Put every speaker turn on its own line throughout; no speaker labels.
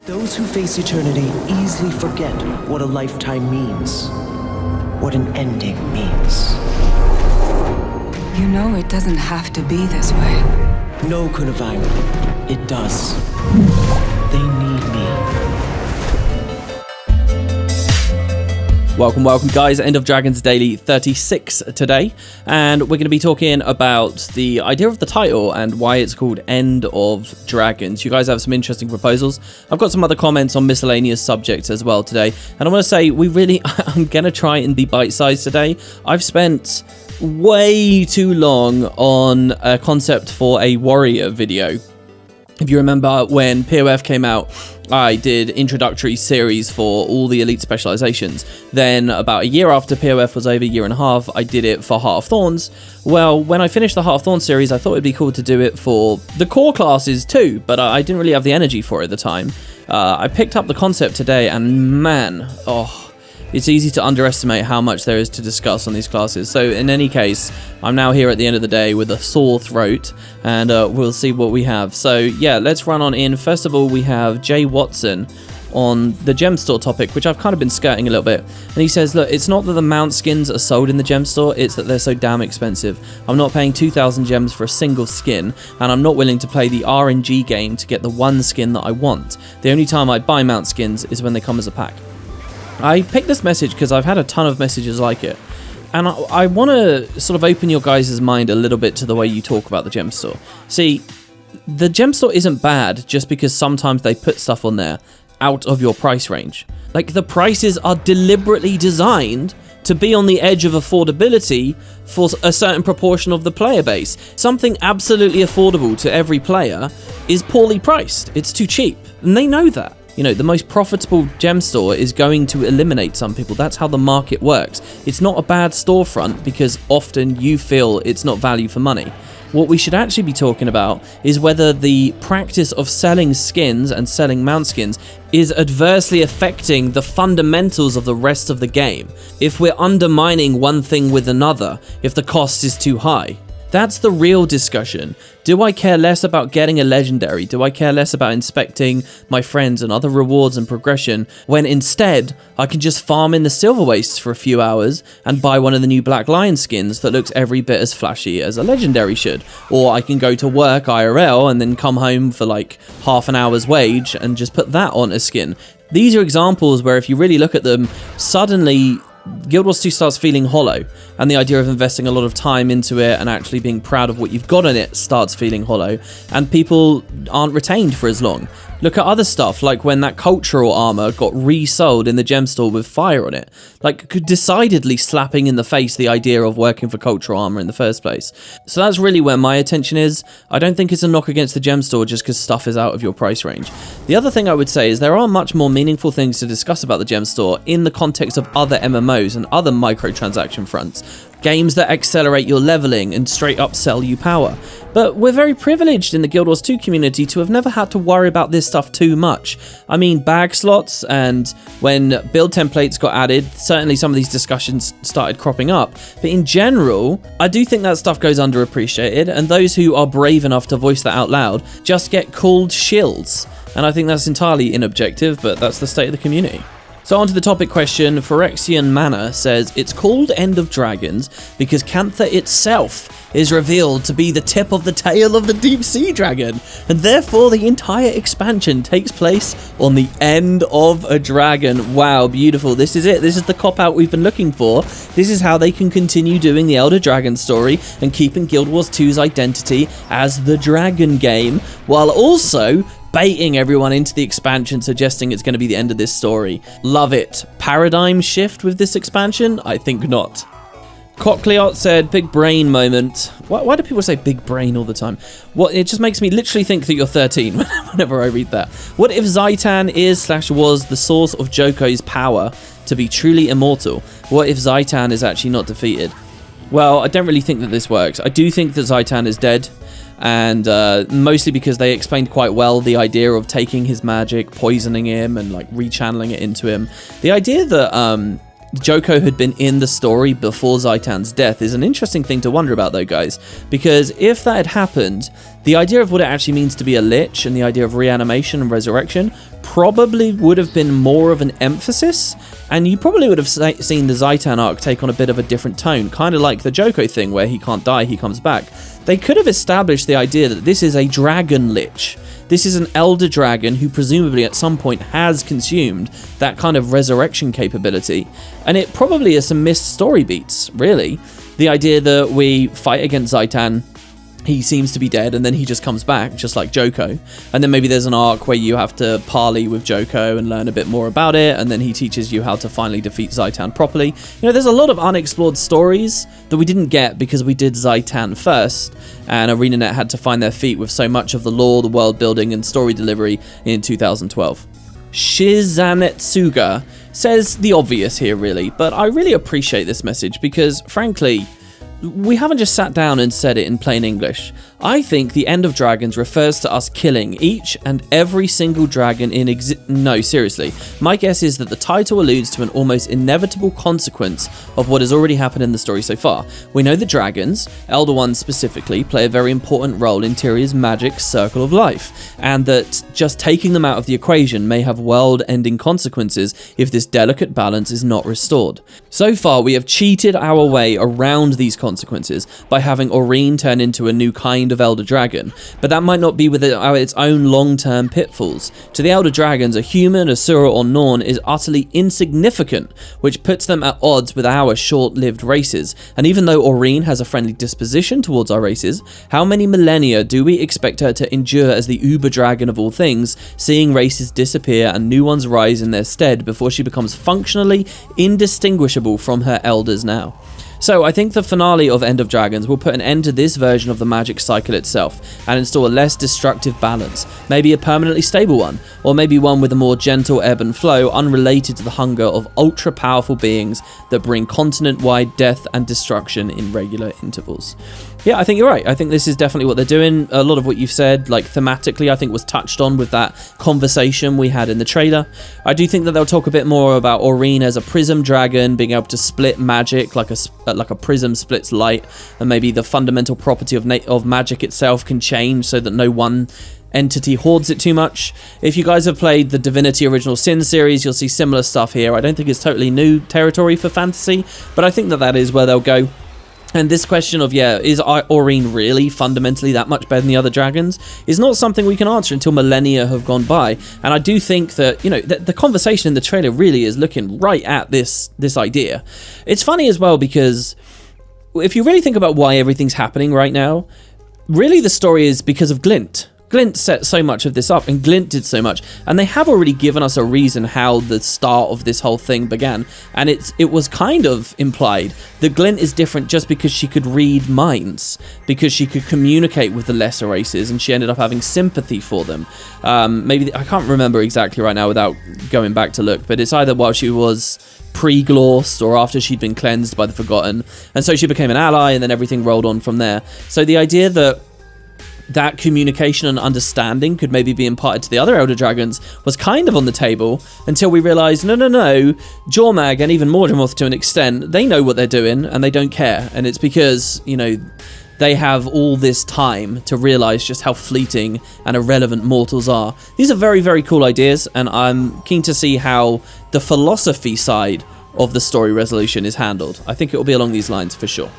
Those who face eternity easily forget what a lifetime means, what an ending means.
You know it doesn't have to be this way.
No, Kunavine, it does. They need me.
Welcome guys, End of Dragons Daily 36 today, and we're going to be talking about the idea of the title and why it's called End of Dragons. You guys have some interesting proposals. I've got some other comments on miscellaneous subjects as well today, and I want to say I'm going to try and be bite-sized today. I've spent way too long on a concept for a warrior video. If you remember when POF came out, I did introductory series for all the elite specializations. Then about a year after POF was over, year and a half, I did it for Heart of Thorns. Well, when I finished the Heart of Thorns series, I thought it'd be cool to do it for the core classes too, but I didn't really have the energy for it at the time. I picked up the concept today and man, it's easy to underestimate how much there is to discuss on these classes. So in any case, I'm now here at the end of the day with a sore throat, and we'll see what we have. So yeah, let's run on in. First of all, we have Jay Watson on the gem store topic, which I've kind of been skirting a little bit. And he says, look, it's not that the mount skins are sold in the gem store, it's that they're so damn expensive. I'm not paying 2,000 gems for a single skin, and I'm not willing to play the RNG game to get the one skin that I want. The only time I buy mount skins is when they come as a pack. I picked this message because I've had a ton of messages like it, and I want to sort of open your guys' mind a little bit to the way you talk about the gem store. See, the gem store isn't bad just because sometimes they put stuff on there out of your price range. Like, the prices are deliberately designed to be on the edge of affordability for a certain proportion of the player base. Something absolutely affordable to every player is poorly priced. It's too cheap, and they know that. You know, the most profitable gem store is going to eliminate some people. That's how the market works. It's not a bad storefront because often you feel it's not value for money. What we should actually be talking about is whether the practice of selling skins and selling mount skins is adversely affecting the fundamentals of the rest of the game. If we're undermining one thing with another, if the cost is too high. That's the real discussion. Do I care less about getting a legendary? Do I care less about inspecting my friends and other rewards and progression when instead I can just farm in the silver wastes for a few hours and buy one of the new Black Lion skins that looks every bit as flashy as a legendary should? Or I can go to work IRL and then come home for like half an hour's wage and just put that on a skin. These are examples where if you really look at them, suddenly Guild Wars 2 starts feeling hollow, and the idea of investing a lot of time into it and actually being proud of what you've got in it starts feeling hollow, and people aren't retained for as long. Look at other stuff, like when that cultural armor got resold in the gem store with fire on it. Like, decidedly slapping in the face the idea of working for cultural armor in the first place. So that's really where my attention is. I don't think it's a knock against the gem store just because stuff is out of your price range. The other thing I would say is there are much more meaningful things to discuss about the gem store in the context of other MMOs and other microtransaction fronts. Games that accelerate your leveling and straight up sell you power. But we're very privileged in the Guild Wars 2 community to have never had to worry about this stuff too much. I mean, bag slots, and when build templates got added, certainly some of these discussions started cropping up. But in general, I do think that stuff goes underappreciated, and those who are brave enough to voice that out loud just get called shills. And I think that's entirely inobjective, but that's the state of the community. So on to the topic question. Phyrexian Manor says, it's called End of Dragons because Cantha itself is revealed to be the tip of the tail of the deep sea dragon, and therefore the entire expansion takes place on the end of a dragon. Wow, beautiful. This is it. This is the cop-out we've been looking for. This is how they can continue doing the Elder Dragon story and keeping Guild Wars 2's identity as the dragon game, while also baiting everyone into the expansion, suggesting it's going to be the end of this story. Love it. Paradigm shift with this expansion? I think not. Cochleot said, big brain moment. Why do people say big brain all the time? Well, it just makes me literally think that you're 13 whenever I read that. What if Zaitan is/was the source of Joko's power to be truly immortal? What if Zaitan is actually not defeated? Well, I don't really think that this works. I do think that Zaitan is dead. And mostly because they explained quite well the idea of taking his magic, poisoning him, and like rechanneling it into him. The idea that Joko had been in the story before Zaitan's death is an interesting thing to wonder about though, guys, because if that had happened, the idea of what it actually means to be a lich and the idea of reanimation and resurrection probably would have been more of an emphasis, and you probably would have seen the Zaitan arc take on a bit of a different tone, kind of like the Joko thing where he can't die, he comes back. They could have established the idea that this is a dragon lich. This is an elder dragon who presumably at some point has consumed that kind of resurrection capability, and it probably is some missed story beats, really. The idea that we fight against Zaitan, he seems to be dead, and then he just comes back, just like Joko. And then maybe there's an arc where you have to parley with Joko and learn a bit more about it, and then he teaches you how to finally defeat Zaitan properly. You know, there's a lot of unexplored stories that we didn't get because we did Zaitan first, and ArenaNet had to find their feet with so much of the lore, the world building, and story delivery in 2012. Shizanetsuga says the obvious here, really, but I really appreciate this message because, frankly, we haven't just sat down and said it in plain English. I think the End of Dragons refers to us killing each and every single dragon in No, seriously. My guess is that the title alludes to an almost inevitable consequence of what has already happened in the story so far. We know that dragons, Elder Ones specifically, play a very important role in Tyrion's magic circle of life, and that just taking them out of the equation may have world-ending consequences if this delicate balance is not restored. So far, we have cheated our way around these consequences by having Aurene turn into a new kind of Elder Dragon, but that might not be without its own long-term pitfalls. To the Elder Dragons, a human, Asura, or Norn is utterly insignificant, which puts them at odds with our short-lived races. And even though Aurene has a friendly disposition towards our races, how many millennia do we expect her to endure as the Uber Dragon of all things, seeing races disappear and new ones rise in their stead before she becomes functionally indistinguishable from her elders now? So I think the finale of End of Dragons will put an end to this version of the magic cycle itself and install a less destructive balance, maybe a permanently stable one, or maybe one with a more gentle ebb and flow unrelated to the hunger of ultra-powerful beings that bring continent-wide death and destruction in regular intervals. Yeah, I think you're right. I think this is definitely what they're doing. A lot of what you've said, like thematically, I think was touched on with that conversation we had in the trailer. I do think that they'll talk a bit more about Aurene as a prism dragon, being able to split magic like a prism splits light, and maybe the fundamental property of magic itself can change so that no one entity hoards it too much. If you guys have played the Divinity Original Sin series, you'll see similar stuff here. I don't think it's totally new territory for fantasy, but I think that is where they'll go. And this question of, is Aurene really fundamentally that much better than the other dragons is not something we can answer until millennia have gone by. And I do think that, you know, the conversation in the trailer really is looking right at this idea. It's funny as well because if you really think about why everything's happening right now, really the story is because of Glint. Glint set so much of this up, and Glint did so much, and they have already given us a reason how the start of this whole thing began, and it was kind of implied that Glint is different just because she could read minds, because she could communicate with the lesser races, and she ended up having sympathy for them. Maybe I can't remember exactly right now without going back to look, but it's either while she was pre-glossed or after she'd been cleansed by the Forgotten, and so she became an ally, and then everything rolled on from there. So the idea that communication and understanding could maybe be imparted to the other Elder Dragons was kind of on the table until we realised, no, Jormag and even Mordemoth to an extent, they know what they're doing and they don't care. And it's because, you know, they have all this time to realise just how fleeting and irrelevant mortals are. These are very, very cool ideas, and I'm keen to see how the philosophy side of the story resolution is handled. I think it will be along these lines for sure.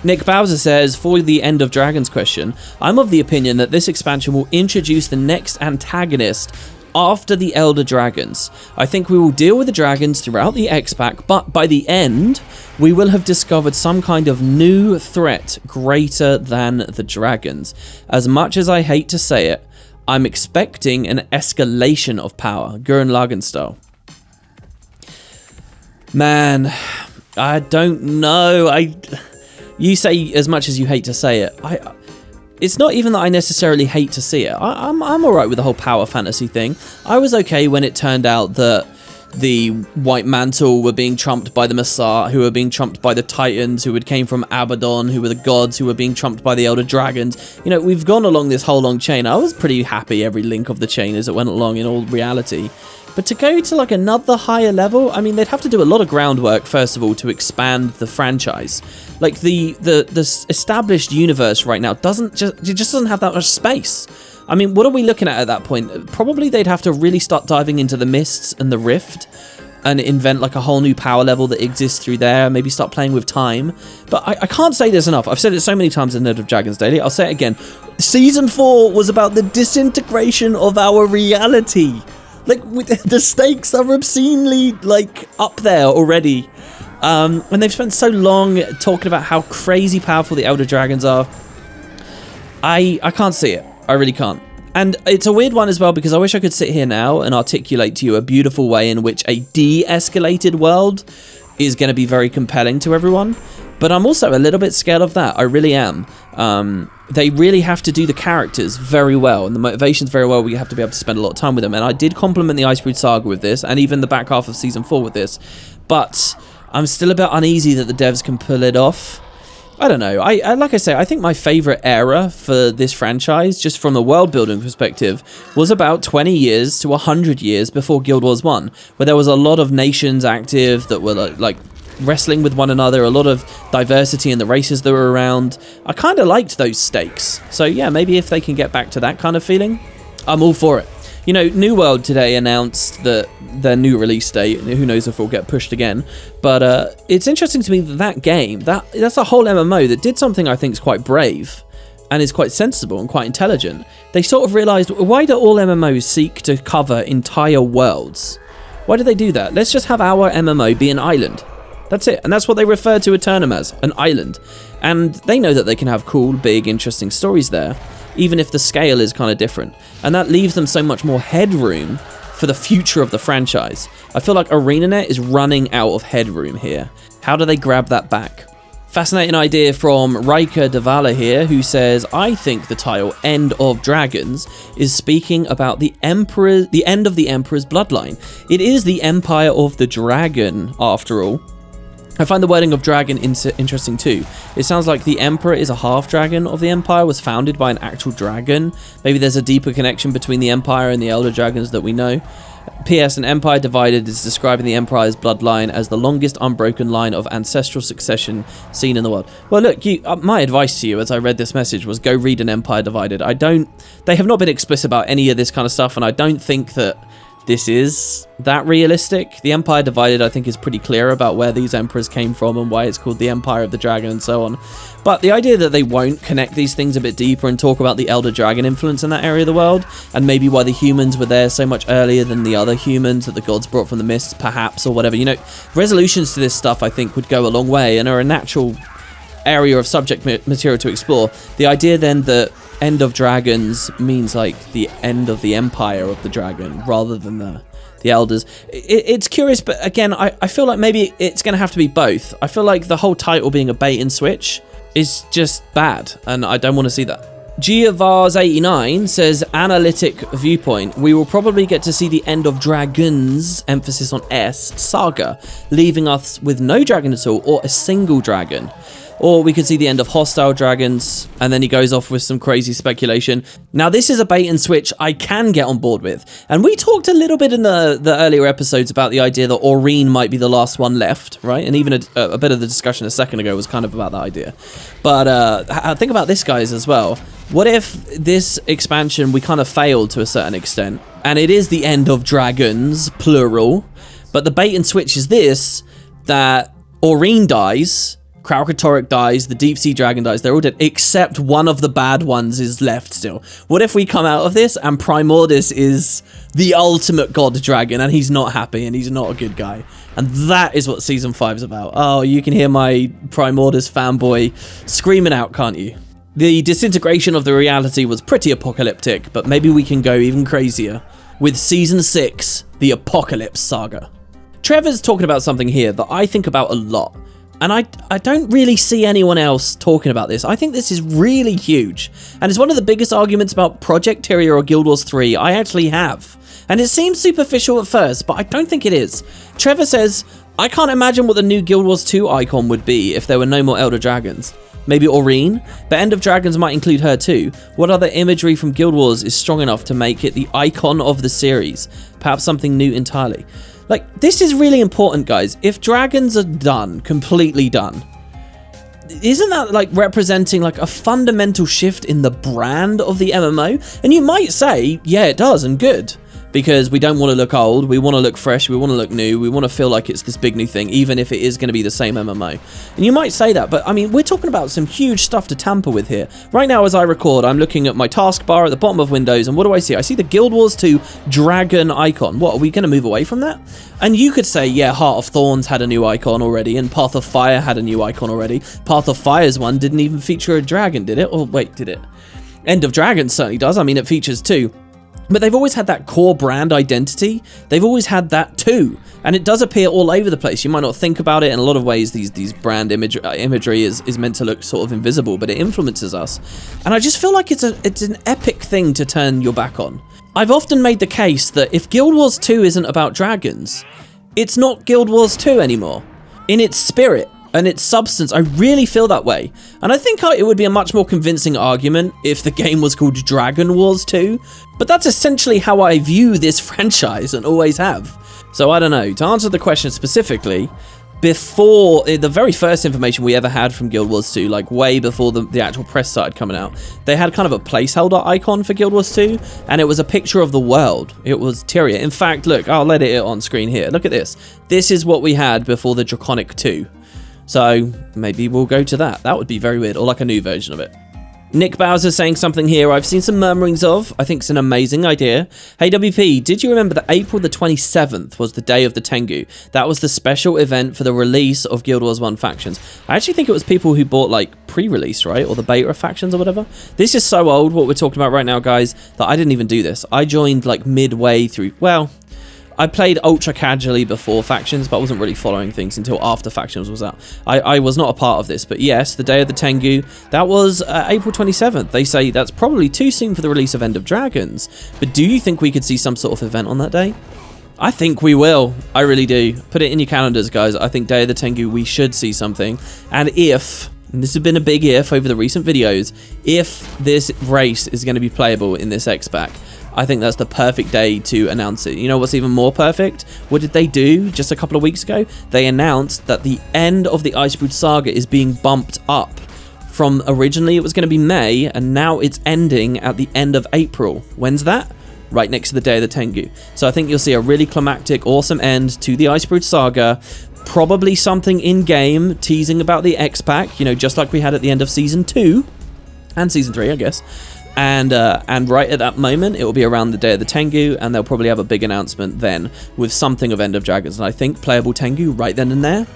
Nick Bowser says, for the End of Dragons question, I'm of the opinion that this expansion will introduce the next antagonist after the Elder Dragons. I think we will deal with the dragons throughout the X-Pack, but by the end, we will have discovered some kind of new threat greater than the dragons. As much as I hate to say it, I'm expecting an escalation of power, Gurren Lagann style. Man, I don't know. You say as much as you hate to say it. It's not even that I necessarily hate to see it. I'm alright with the whole power fantasy thing. I was okay when it turned out that the White Mantle were being trumped by the Massat, who were being trumped by the Titans, who came from Abaddon, who were the gods, who were being trumped by the Elder Dragons. You know, we've gone along this whole long chain. I was pretty happy every link of the chain as it went along in all reality. But to go to like another higher level, I mean, they'd have to do a lot of groundwork, first of all, to expand the franchise. Like the established universe right now just doesn't have that much space. I mean, what are we looking at that point? Probably they'd have to really start diving into the mists and the rift and invent like a whole new power level that exists through there, maybe start playing with time. But I can't say this enough. I've said it so many times in Nerd of Dragons Daily. I'll say it again. Season 4 was about the disintegration of our reality. Like, the stakes are obscenely, like, up there already. And they've spent so long talking about how crazy powerful the Elder Dragons are. I can't see it. I really can't. And it's a weird one as well, because I wish I could sit here now and articulate to you a beautiful way in which a de-escalated world is going to be very compelling to everyone. But I'm also a little bit scared of that. I really am. They really have to do the characters very well and the motivations very well. We have to be able to spend a lot of time with them. And I did compliment the Icebrood Saga with this, and even the back half of Season 4 with this. But I'm still a bit uneasy that the devs can pull it off. I don't know. I like I say, I think my favorite era for this franchise, just from a world building perspective, was about 20 years to 100 years before Guild Wars 1, where there was a lot of nations active that were like wrestling with one another, a lot of diversity in the races that were around. I kind of liked those stakes. So yeah, maybe if they can get back to that kind of feeling, I'm all for it. You know, New World today announced that their new release date, and who knows if it'll get pushed again. But it's interesting to me that game, that's a whole MMO that did something I think is quite brave and is quite sensible and quite intelligent. They sort of realised, why do all MMOs seek to cover entire worlds? Why do they do that? Let's just have our MMO be an island. That's it. And that's what they refer to Eternum as, an island. And they know that they can have cool, big, interesting stories there, even if the scale is kind of different. And that leaves them so much more headroom for the future of the franchise. I feel like ArenaNet is running out of headroom here. How do they grab that back? Fascinating idea from Riker Davala here, who says, I think the title End of Dragons is speaking about the end of the Emperor's bloodline. It is the Empire of the Dragon, after all. I find the wording of dragon interesting too. It sounds like the Emperor is a half-dragon of the Empire, was founded by an actual dragon. Maybe there's a deeper connection between the Empire and the Elder Dragons that we know. P.S. An Empire Divided is describing the Empire's bloodline as the longest unbroken line of ancestral succession seen in the world. Well, look, my advice to you as I read this message was go read An Empire Divided. They have not been explicit about any of this kind of stuff, and I don't think that this is that realistic. The Empire Divided, I think, is pretty clear about where these emperors came from and why it's called the Empire of the Dragon and so on. But the idea that they won't connect these things a bit deeper and talk about the Elder Dragon influence in that area of the world, and maybe why the humans were there so much earlier than the other humans that the gods brought from the mists, perhaps, or whatever. You know, resolutions to this stuff, I think, would go a long way and are a natural area of subject material to explore. The idea then that End of Dragons means like the end of the Empire of the Dragon rather than the Elders. It's curious, but again, I feel like maybe it's going to have to be both. I feel like the whole title being a bait and switch is just bad, and I don't want to see that. Giavars89 says, analytic viewpoint, we will probably get to see the End of Dragons, emphasis on S, saga, leaving us with no dragon at all, or a single dragon. Or we could see the end of Hostile Dragons, and then he goes off with some crazy speculation. Now, this is a bait and switch I can get on board with. And we talked a little bit in the earlier episodes about the idea that Aurene might be the last one left, right? And even a bit of the discussion a second ago was kind of about that idea. But think about this, guys, as well. What if this expansion, we kind of failed to a certain extent, and it is the End of Dragons, plural, but the bait and switch is this, that Aurene dies, Kralkatorrik dies, the Deep Sea Dragon dies, they're all dead, except one of the bad ones is left still. What if we come out of this and Primordus is the ultimate god dragon and he's not happy and he's not a good guy? And that is what Season 5 is about. Oh, you can hear my Primordus fanboy screaming out, can't you? The disintegration of the reality was pretty apocalyptic, but maybe we can go even crazier with Season 6, the Apocalypse Saga. Trevor's talking about something here that I think about a lot. And I don't really see anyone else talking about this. I think this is really huge. And it's one of the biggest arguments about Project Tyria or Guild Wars 3 I actually have. And it seems superficial at first, but I don't think it is. Trevor says, I can't imagine what the new Guild Wars 2 icon would be if there were no more Elder Dragons. Maybe Aurene? But End of Dragons might include her too. What other imagery from Guild Wars is strong enough to make it the icon of the series? Perhaps something new entirely. Like, this is really important, guys. If dragons are done, completely done, isn't that like representing like a fundamental shift in the brand of the MMO? And you might say, yeah, it does, and good. Because we don't want to look old, we want to look fresh, we want to look new, we want to feel like it's this big new thing, even if it is going to be the same MMO. And you might say that, but I mean, we're talking about some huge stuff to tamper with here. Right now, as I record, I'm looking at my taskbar at the bottom of Windows, and what do I see? I see the Guild Wars 2 dragon icon. What, are we going to move away from that? And you could say, yeah, Heart of Thorns had a new icon already, and Path of Fire had a new icon already. Path of Fire's one didn't even feature a dragon, did it? Or wait, did it? End of Dragons certainly does. I mean, it features two. But they've always had that core brand identity. They've always had that too. And it does appear all over the place. You might not think about it. In a lot of ways, these brand imagery is meant to look sort of invisible, but it influences us. And I just feel like it's an epic thing to turn your back on. I've often made the case that if Guild Wars 2 isn't about dragons, it's not Guild Wars 2 anymore. In its spirit and its substance, I really feel that way. And I think it would be a much more convincing argument if the game was called Dragon Wars 2, but that's essentially how I view this franchise and always have. So I don't know, to answer the question specifically, before the very first information we ever had from Guild Wars 2, like way before the actual press started coming out, they had kind of a placeholder icon for Guild Wars 2, and it was a picture of the world. It was Tyria. In fact, look, I'll let it on screen here. Look at this. This is what we had before the Draconic 2. So maybe we'll go to that. That would be very weird, or like a new version of it. Nick Bowser saying something here I've seen some murmurings of. I think it's an amazing idea. Hey WP, did you remember that April the 27th was the day of the Tengu? That was the special event for the release of Guild Wars 1 factions. I actually think it was people who bought like pre-release, right? Or the beta factions or whatever. This is so old, what we're talking about right now, guys, that I didn't even do this. I joined like midway through, well, I played ultra casually before factions, but I wasn't really following things until after factions was out. I was not a part of this, but yes, the day of the Tengu, that was April 27th. They say that's probably too soon for the release of End of Dragons, but do you think we could see some sort of event on that day? I think we will. I really do. Put it in your calendars, guys. I think day of the Tengu, we should see something. And if, and this has been a big if over the recent videos, if this race is going to be playable in this X-Pack, I think that's the perfect day to announce it. You know what's even more perfect? What did they do just a couple of weeks ago? They announced that the end of the Icebrood Saga is being bumped up. From originally it was going to be May, and now it's ending at the end of April. When's that? Right next to the day of the Tengu. So I think you'll see a really climactic, awesome end to the Icebrood Saga. Probably something in-game teasing about the X-Pack, you know, just like we had at the end of Season 2. And Season 3, I guess. And right at that moment, it will be around the day of the Tengu, and they'll probably have a big announcement then with something of End of Dragons. And I think playable Tengu right then and there.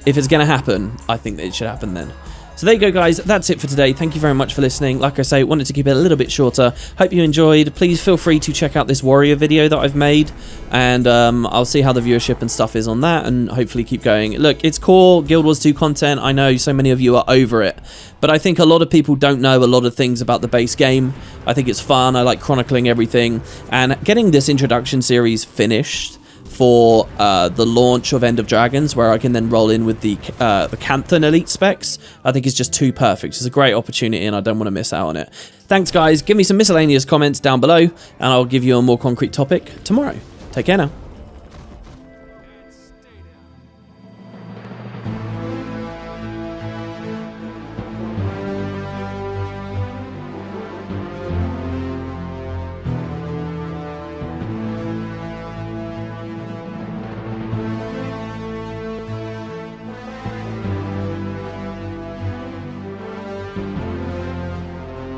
If it's going to happen, I think that it should happen then. So there you go, guys. That's it for today. Thank you very much for listening. Like I say, wanted to keep it a little bit shorter. Hope you enjoyed. Please feel free to check out this Warrior video that I've made, and I'll see how the viewership and stuff is on that, and hopefully keep going. Look, it's core Guild Wars 2 content. I know so many of you are over it, but I think a lot of people don't know a lot of things about the base game. I think it's fun. I like chronicling everything, and getting this introduction series finished for the launch of End of Dragons, where I can then roll in with the Canthan Elite specs, I think is just too perfect. It's a great opportunity, and I don't want to miss out on it. Thanks, guys. Give me some miscellaneous comments down below, and I'll give you a more concrete topic tomorrow. Take care now.